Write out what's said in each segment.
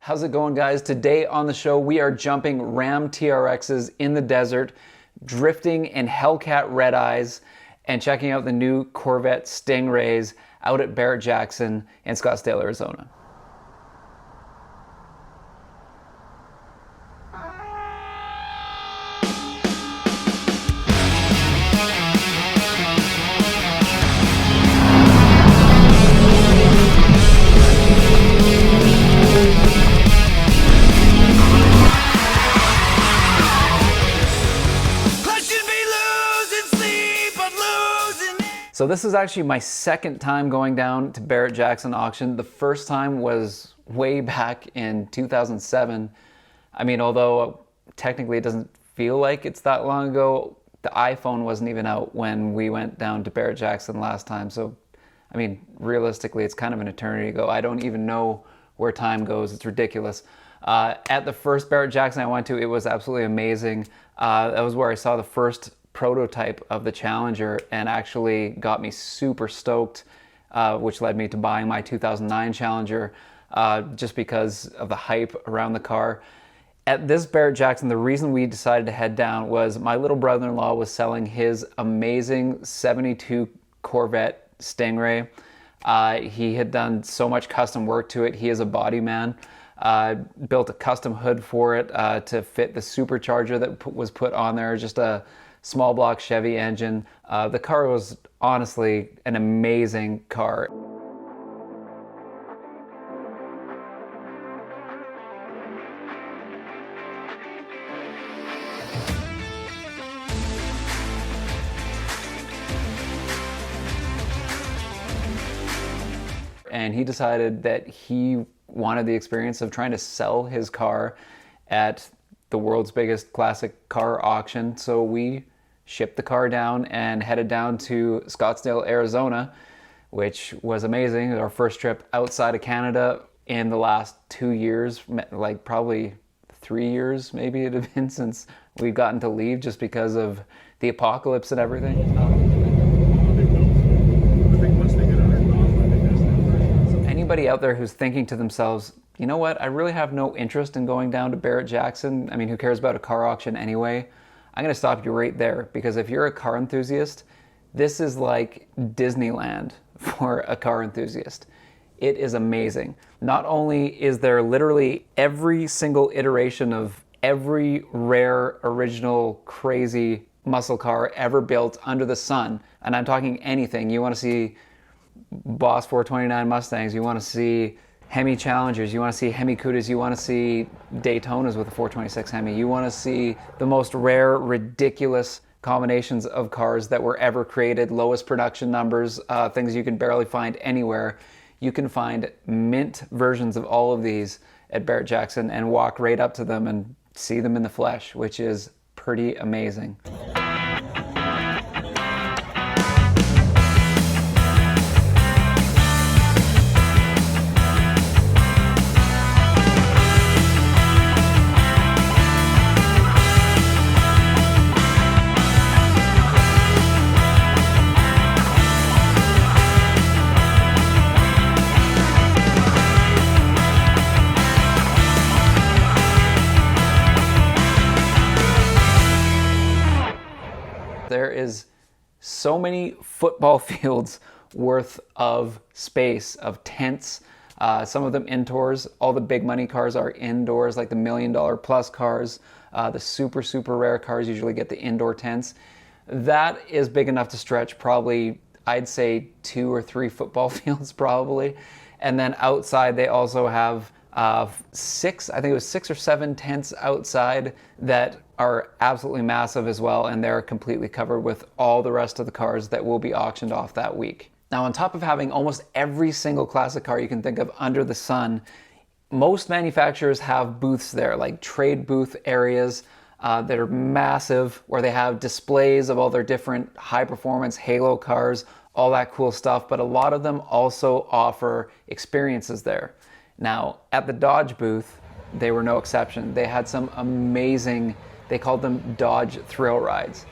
How's it going, guys? Today on the show, we are jumping Ram TRXs in the desert, drifting in Hellcat red eyes, and checking out the new Corvette Stingrays out at Barrett Jackson in Scottsdale, Arizona. So this is actually my second time going down to Barrett Jackson auction. The first time was way back in 2007. I mean, although technically it doesn't feel like it's that long ago, the iPhone wasn't even out when we went down to Barrett Jackson last time. So, I mean, realistically, it's kind of an eternity ago. I don't even know where time goes. It's ridiculous. At the first Barrett Jackson I went to, it was absolutely amazing. That was where I saw the first prototype of the Challenger and actually got me super stoked, which led me to buying my 2009 Challenger just because of the hype around the car. At this Barrett Jackson, the reason we decided to head down was my little brother-in-law was selling his amazing 72 Corvette Stingray. He had done so much custom work to it. He is a body man. Built a custom hood for it to fit the supercharger that was put on there, just a small block Chevy engine. The car was honestly an amazing car. And he decided that he wanted the experience of trying to sell his car at the world's biggest classic car auction. So we shipped the car down and headed down to Scottsdale, Arizona, which was amazing. Our first trip outside of Canada in the last 2 years, like probably 3 years maybe it had been since we've gotten to leave, just because of the apocalypse and everything. So anybody out there who's thinking to themselves, you know what, I really have no interest in going down to Barrett Jackson. I mean, who cares about a car auction anyway? I'm gonna stop you right there, because if you're a car enthusiast, this is like Disneyland for a car enthusiast. It is amazing. Not only is there literally every single iteration of every rare, original, crazy muscle car ever built under the sun, and I'm talking anything. You wanna see Boss 429 Mustangs, you wanna see Hemi Challengers, you want to see Hemi Cudas, you want to see Daytonas with a 426 Hemi, you want to see the most rare, ridiculous combinations of cars that were ever created, lowest production numbers, things you can barely find anywhere. You can find mint versions of all of these at Barrett Jackson and walk right up to them and see them in the flesh, which is pretty amazing. There is so many football fields worth of space, of tents, some of them indoors. All the big money cars are indoors, like the $1 million plus cars. The super rare cars usually get the indoor tents. That is big enough to stretch probably, I'd say 2 or 3 football fields probably. And then outside they also have I think it was 6 or 7 tents outside that are absolutely massive as well, and they're completely covered with all the rest of the cars that will be auctioned off that week. Now, on top of having almost every single classic car you can think of under the sun, most manufacturers have booths there, like trade booth areas that are massive, where they have displays of all their different high-performance halo cars, all that cool stuff, but a lot of them also offer experiences there. Now, at the Dodge booth, they were no exception. They had some amazing, they called them Dodge thrill rides.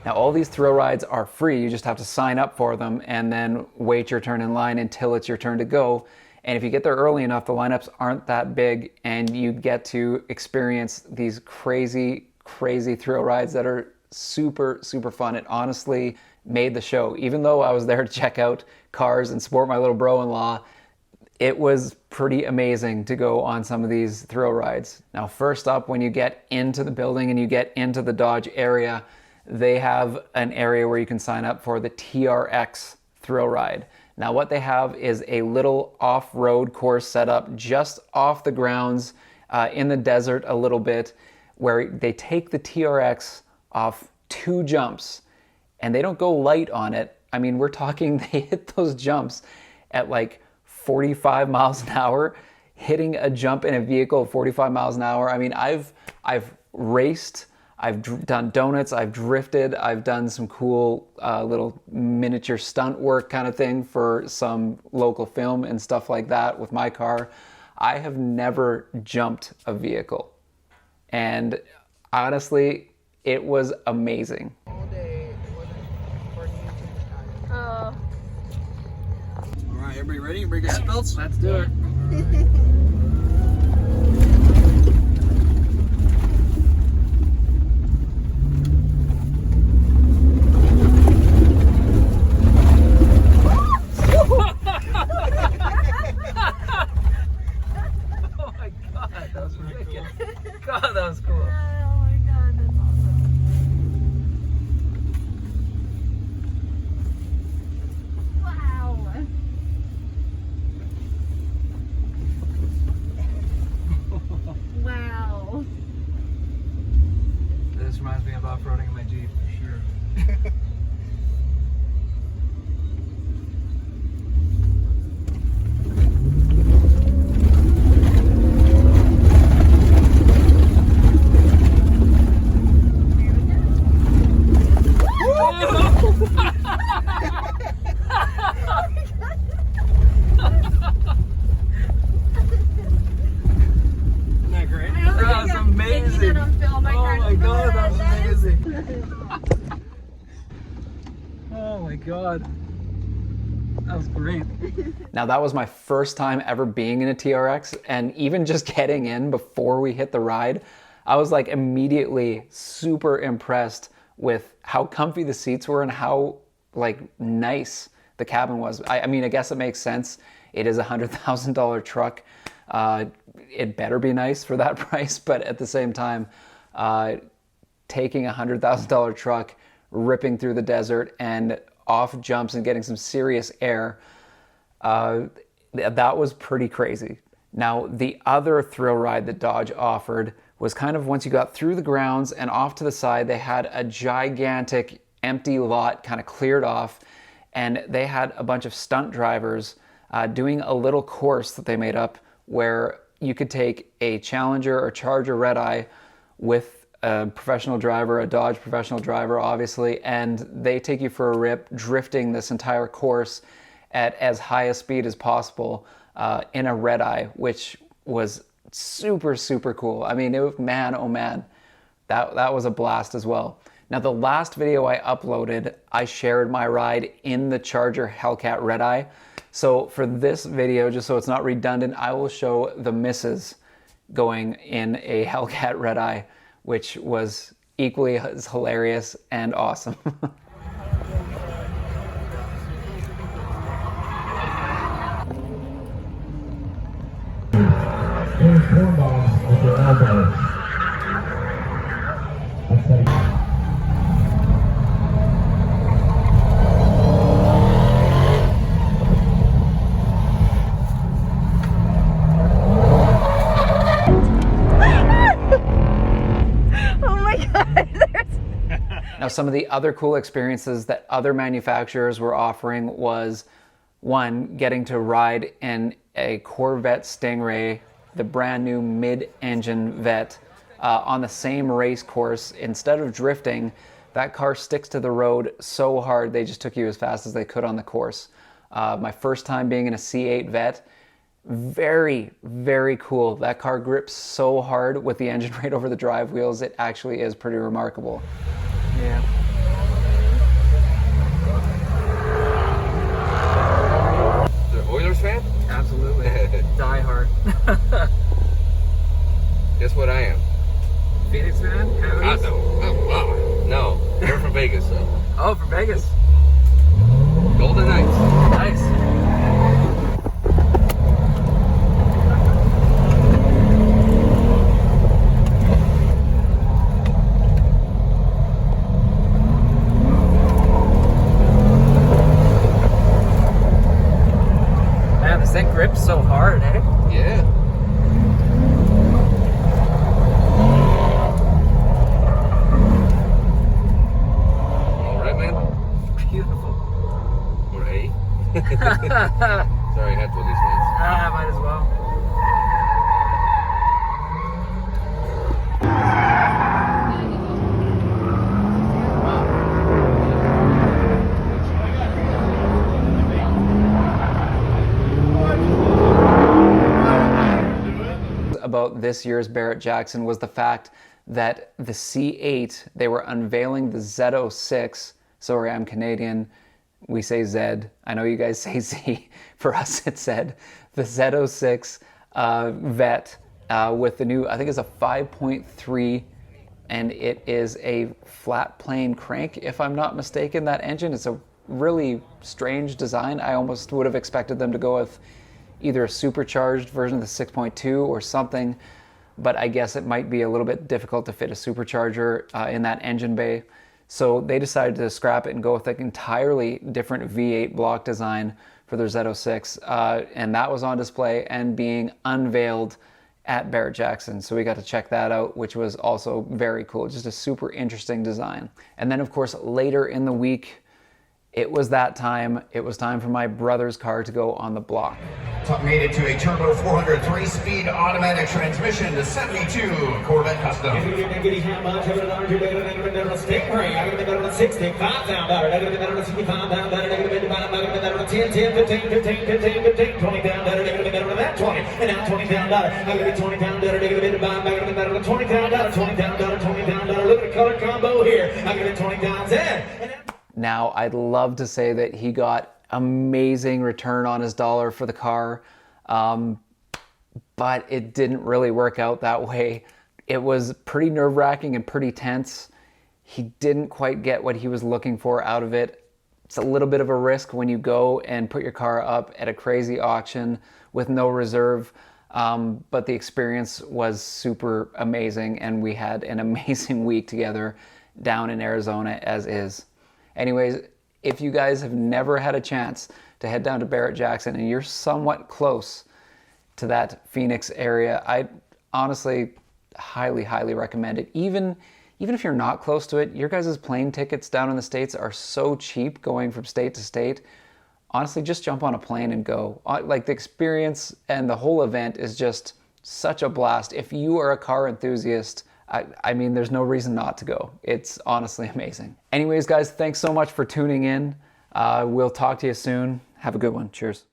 Now, all these thrill rides are free. You just have to sign up for them and then wait your turn in line until it's your turn to go. And if you get there early enough, the lineups aren't that big and you get to experience these crazy, crazy thrill rides that are super, super fun. It honestly made the show. Even though I was there to check out cars and support my little bro-in-law, it was pretty amazing to go on some of these thrill rides. Now, first up, when you get into the building and you get into the Dodge area, they have an area where you can sign up for the TRX thrill ride. Now, what they have is a little off-road course set up just off the grounds in the desert a little bit, where they take the TRX off 2 jumps, and they don't go light on it. I mean, we're talking they hit those jumps at like 45 miles an hour, hitting a jump in a vehicle at 45 miles an hour. I mean, I've raced, I've done donuts, I've drifted, I've done some cool little miniature stunt work kind of thing for some local film and stuff like that with my car. I have never jumped a vehicle. And honestly, it was amazing. All day, it wasn't for you to retire. Oh. All right, everybody ready? Everybody get seatbelts? Let's do it. Oh my God, that was wicked. God, that was cool. Oh my God, that's awesome. Wow. Wow. This reminds me of off-roading in my Jeep, for sure. Isn't that great? That was amazing. Oh my God, that was amazing. Oh my God. That was great. Now, that was my first time ever being in a TRX, and even just getting in before we hit the ride, I was like immediately super impressed with how comfy the seats were and how like nice the cabin was. I mean, I guess it makes sense. It is a $100,000 truck. It better be nice for that price, but at the same time, taking a $100,000 truck, ripping through the desert and off jumps and getting some serious air, that was pretty crazy. Now, the other thrill ride that Dodge offered was kind of once you got through the grounds and off to the side, they had a gigantic empty lot kind of cleared off, and they had a bunch of stunt drivers doing a little course that they made up where you could take a Challenger or Charger red eye with a professional driver, a Dodge professional driver, obviously, and they take you for a rip, drifting this entire course at as high a speed as possible in a red eye, which was super, super cool. I mean, man, oh man, that was a blast as well. Now, the last video I uploaded, I shared my ride in the Charger Hellcat red eye. So for this video, just so it's not redundant, I will show the misses going in a Hellcat red eye, which was equally as hilarious and awesome. Cornballs with your elbows. Now, some of the other cool experiences that other manufacturers were offering was, one, getting to ride in a Corvette Stingray, the brand new mid-engine vet, on the same race course. Instead of drifting, that car sticks to the road so hard they just took you as fast as they could on the course. My first time being in a C8 vet, very, very cool. That car grips so hard with the engine right over the drive wheels, it actually is pretty remarkable. Yeah. The Oilers fan? Absolutely. Guess what I am? Phoenix man? I know. Oh, no, they're from Vegas, so. Oh, from Vegas. Golden Knights. Nice. Man, this thing grips so hard, eh? Yeah. All right, man. Beautiful. Or A. Sorry, I had to at least once. Ah, might as well. About this year's Barrett-Jackson was the fact that the C8, they were unveiling the Z06. Sorry, I'm Canadian. We say Z. I know you guys say Z. For us, it's Z. The Z06 Vet with the new, I think it's a 5.3, and it is a flat plane crank, if I'm not mistaken, that engine. It's a really strange design. I almost would have expected them to go with either a supercharged version of the 6.2 or something, but I guess it might be a little bit difficult to fit a supercharger in that engine bay. So they decided to scrap it and go with an entirely different V8 block design for their Z06, and that was on display and being unveiled at Barrett-Jackson. So we got to check that out, which was also very cool. Just a super interesting design. And then of course, later in the week, it was that time. It was time for my brother's car to go on the block. Made it to a turbo 403-speed automatic transmission, the 72 Corvette Custom. Now, I'd love to say that he got amazing return on his dollar for the car, but it didn't really work out that way. It was pretty nerve-wracking and pretty tense. He didn't quite get what he was looking for out of it. It's a little bit of a risk when you go and put your car up at a crazy auction with no reserve, but the experience was super amazing, and we had an amazing week together down in Arizona as is. Anyways, if you guys have never had a chance to head down to Barrett-Jackson and you're somewhat close to that Phoenix area, I honestly highly, highly recommend it. Even if you're not close to it, your guys' plane tickets down in the States are so cheap going from state to state. Honestly, just jump on a plane and go. Like, the experience and the whole event is just such a blast. If you are a car enthusiast, I mean, there's no reason not to go. It's honestly amazing. Anyways, guys, thanks so much for tuning in. We'll talk to you soon. Have a good one. Cheers.